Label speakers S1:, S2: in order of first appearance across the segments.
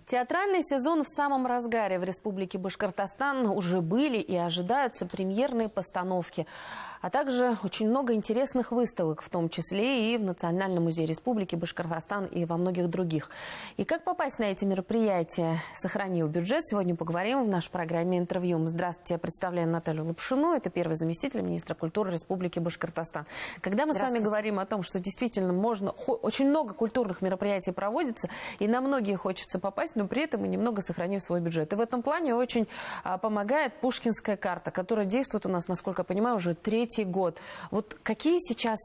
S1: Театральный сезон в самом разгаре. В Республике Башкортостан уже были и ожидаются премьерные постановки, а также очень много интересных выставок, в том числе и в Национальном музее Республики Башкортостан и во многих других. И как попасть на эти мероприятия, сохранив бюджет, сегодня поговорим в нашей программе «Интервью». Здравствуйте, я представляю Наталью Лапшину, это первый заместитель министра культуры Республики Башкортостан. Когда мы с вами говорим о том, что действительно очень много культурных мероприятий проводится, и на многие хочется попасть, но при этом мы немного сохраним свой бюджет. И в этом плане очень помогает Пушкинская карта, которая действует у нас, насколько я понимаю, уже третий год. Вот какие сейчас,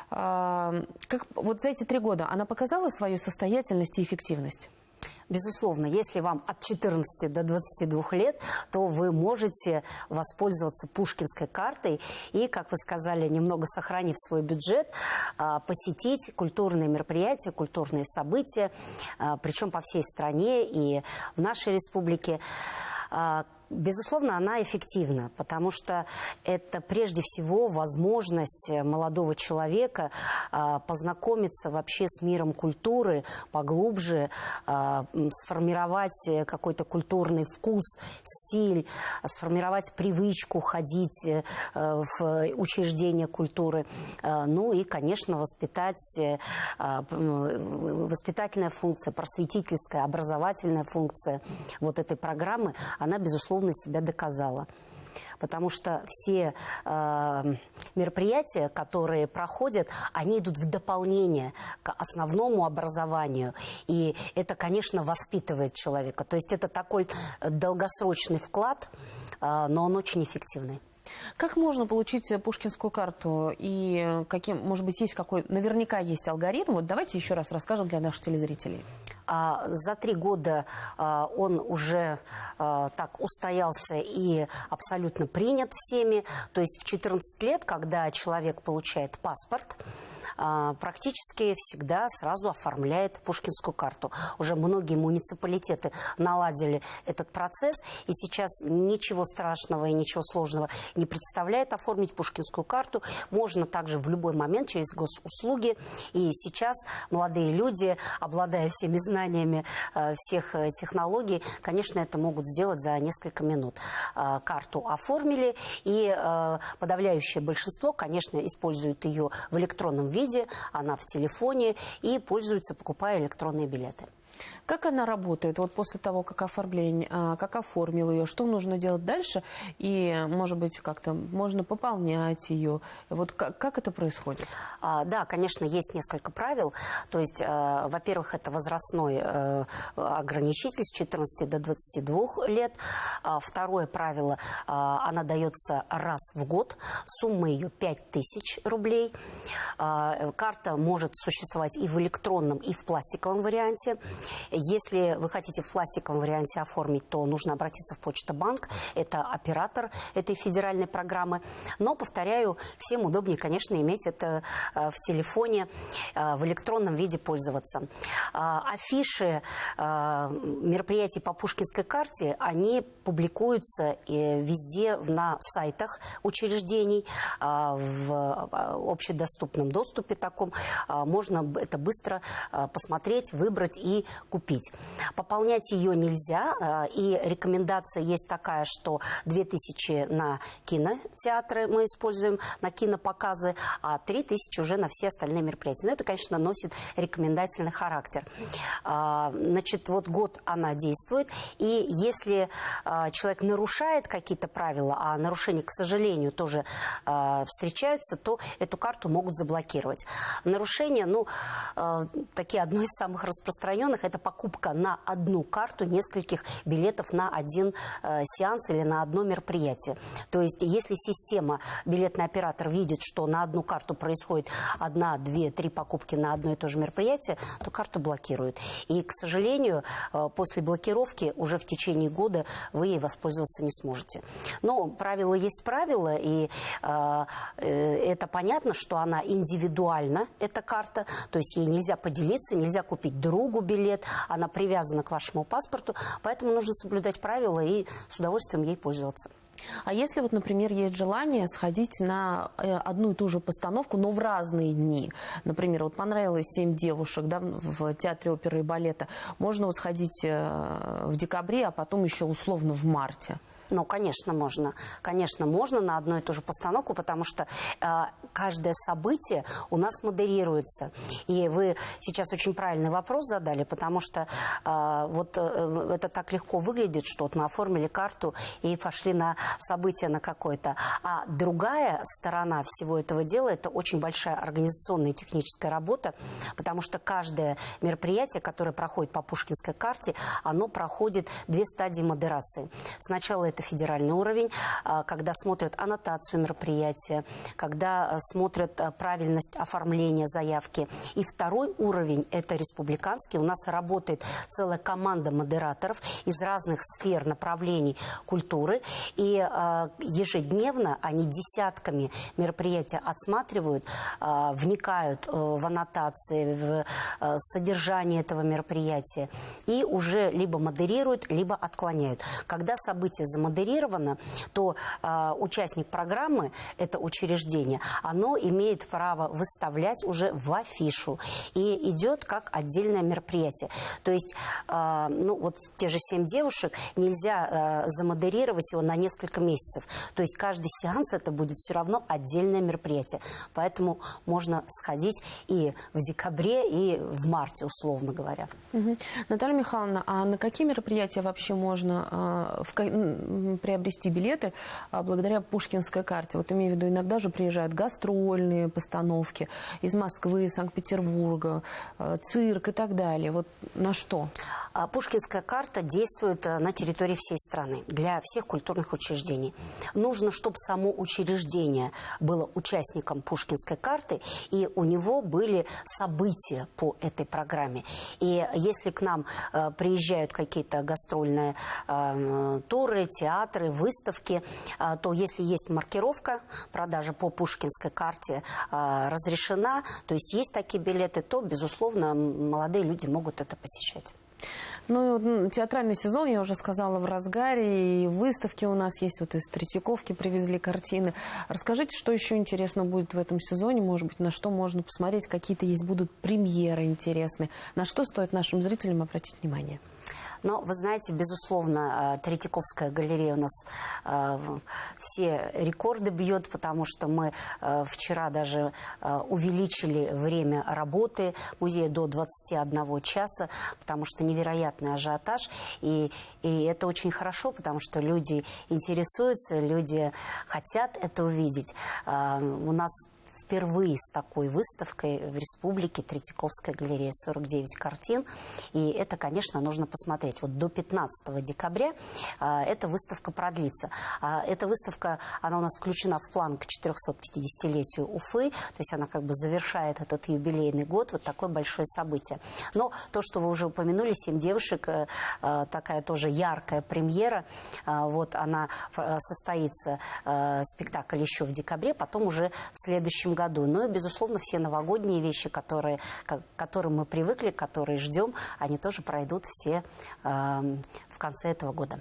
S1: вот за эти 3 года она показала свою состоятельность и эффективность?
S2: Безусловно, если вам от 14 до 22 лет, то вы можете воспользоваться Пушкинской картой и, как вы сказали, немного сохранив свой бюджет, посетить культурные мероприятия, культурные события, причем по всей стране и в нашей республике. Безусловно, она эффективна, потому что это прежде всего возможность молодого человека познакомиться вообще с миром культуры поглубже, сформировать какой-то культурный вкус, стиль, сформировать привычку ходить в учреждения культуры. Ну и, конечно, воспитательная функция, просветительская, образовательная функция вот этой программы, она, безусловно, себя доказала. Потому что все мероприятия, которые проходят, они идут в дополнение к основному образованию. И это, конечно, воспитывает человека. То есть это такой долгосрочный вклад, но он очень эффективный.
S1: Как можно получить Пушкинскую карту? И каким, может быть, есть какой, наверняка есть алгоритм. Вот давайте еще раз расскажем для наших телезрителей.
S2: За 3 года он уже так устоялся и абсолютно принят всеми. То есть в 14 лет, когда человек получает паспорт, практически всегда сразу оформляет Пушкинскую карту. Уже многие муниципалитеты наладили этот процесс, и сейчас ничего страшного и ничего сложного не представляет оформить Пушкинскую карту. Можно также в любой момент через госуслуги. И сейчас молодые люди, обладая всеми знаниями всех технологий, конечно, это могут сделать за несколько минут. Карту оформили, и подавляющее большинство, конечно, используют ее в электронном виде, она в телефоне, и пользуются, покупая электронные билеты.
S1: Как она работает? Вот после того, как оформил ее, что нужно делать дальше? И, может быть, как-то можно пополнять ее? Вот как это происходит?
S2: Да, конечно, есть несколько правил. То есть, во-первых, это возрастной ограничитель с 14 до 22 лет. Второе правило, она дается раз в год. Сумма ее 5000 рублей. Карта может существовать и в электронном, и в пластиковом варианте. Если вы хотите в пластиковом варианте оформить, то нужно обратиться в Почта-банк. Это оператор этой федеральной программы. Но, повторяю, всем удобнее, конечно, иметь это в телефоне, в электронном виде пользоваться. Афиши мероприятий по Пушкинской карте, они публикуются везде на сайтах учреждений, в общедоступном доступе таком. Можно это быстро посмотреть, выбрать и купить. Пополнять ее нельзя, и рекомендация есть такая, что 2000 на кинотеатры мы используем, на кинопоказы, а 3000 уже на все остальные мероприятия. Но это, конечно, носит рекомендательный характер. Значит, вот год она действует, и если человек нарушает какие-то правила, а нарушения, к сожалению, тоже встречаются, то эту карту могут заблокировать. Нарушения, такие одно из самых распространенных, это покупка на одну карту нескольких билетов на один сеанс или на одно мероприятие. То есть, если система, билетный оператор видит, что на одну карту происходит 1, 2, 3 покупки на одно и то же мероприятие, то карту блокируют. И, к сожалению, после блокировки уже в течение года вы ей воспользоваться не сможете. Но правило есть правило, и это понятно, что она индивидуальна, эта карта, то есть ей нельзя поделиться, нельзя купить другу билет, билет, она привязана к вашему паспорту, поэтому нужно соблюдать правила и с удовольствием ей пользоваться.
S1: А если вот, например, есть желание сходить на одну и ту же постановку, но в разные дни, например, вот понравилось «7 девушек», да, в Театре оперы и балета, можно вот сходить в декабре, а потом еще условно в марте?
S2: Ну, конечно, можно. Конечно, можно на одну и ту же постановку, потому что каждое событие у нас модерируется. И вы сейчас очень правильный вопрос задали, потому что вот это так легко выглядит, что вот мы оформили карту и пошли на событие на какое-то. А другая сторона всего этого дела – это очень большая организационная и техническая работа, потому что каждое мероприятие, которое проходит по Пушкинской карте, оно проходит 2 стадии модерации. Сначала это федеральный уровень, когда смотрят аннотацию мероприятия, когда смотрят правильность оформления заявки. И второй уровень – это республиканский. У нас работает целая команда модераторов из разных сфер, направлений культуры. И ежедневно они десятками мероприятий отсматривают, вникают в аннотации, в содержание этого мероприятия. И уже либо модерируют, либо отклоняют. Когда событие замодерировано, то участник программы, это учреждение, оно имеет право выставлять уже в афишу и идет как отдельное мероприятие. То есть, ну, вот те же 7 девушек нельзя замодерировать его на несколько месяцев. То есть каждый сеанс это будет все равно отдельное мероприятие. Поэтому можно сходить и в декабре, и в марте, условно говоря.
S1: Угу. Наталья Михайловна, а на какие мероприятия вообще можно приобрести билеты благодаря Пушкинской карте? Вот имею в виду, иногда же приезжают гастрольные постановки из Москвы, Санкт-Петербурга, цирк и так далее. Вот на что?
S2: Пушкинская карта действует на территории всей страны, для всех культурных учреждений. Нужно, чтобы само учреждение было участником Пушкинской карты, и у него были события по этой программе. И если к нам приезжают какие-то гастрольные туры, театры, выставки, то если есть маркировка, продажа по Пушкинской карте разрешена, то есть такие билеты, то, безусловно, молодые люди могут это посещать.
S1: Ну, театральный сезон, я уже сказала, в разгаре, и выставки у нас есть, вот из Третьяковки привезли картины. Расскажите, что еще интересно будет в этом сезоне, может быть, на что можно посмотреть, какие-то есть будут премьеры интересные, на что стоит нашим зрителям обратить внимание?
S2: Но, вы знаете, безусловно, Третьяковская галерея у нас все рекорды бьет, потому что мы вчера даже увеличили время работы музея до 21 часа, потому что невероятный ажиотаж. И это очень хорошо, потому что люди интересуются, люди хотят это увидеть. У нас впервые с такой выставкой в республике Третьяковская галерея, 49 картин. И это, конечно, нужно посмотреть. Вот до 15 декабря эта выставка продлится. Эта выставка, она у нас включена в план к 450-летию Уфы. То есть она как бы завершает этот юбилейный год. Вот такое большое событие. Но то, что вы уже упомянули, 7 девушек, такая тоже яркая премьера. Вот она состоится, спектакль еще в декабре, потом уже в следующем году. Ну и, безусловно, все новогодние вещи, к которым мы привыкли, которые ждем, они тоже пройдут все в конце этого года.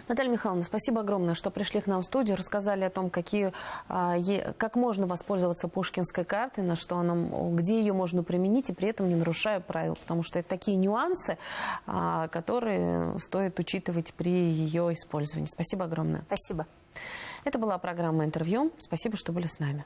S1: Наталья Михайловна, спасибо огромное, что пришли к нам в студию, рассказали о том, как можно воспользоваться Пушкинской картой, на что она, где ее можно применить, и при этом не нарушая правил, потому что это такие нюансы, которые стоит учитывать при ее использовании. Спасибо огромное.
S2: Спасибо.
S1: Это была программа «Интервью». Спасибо, что были с нами.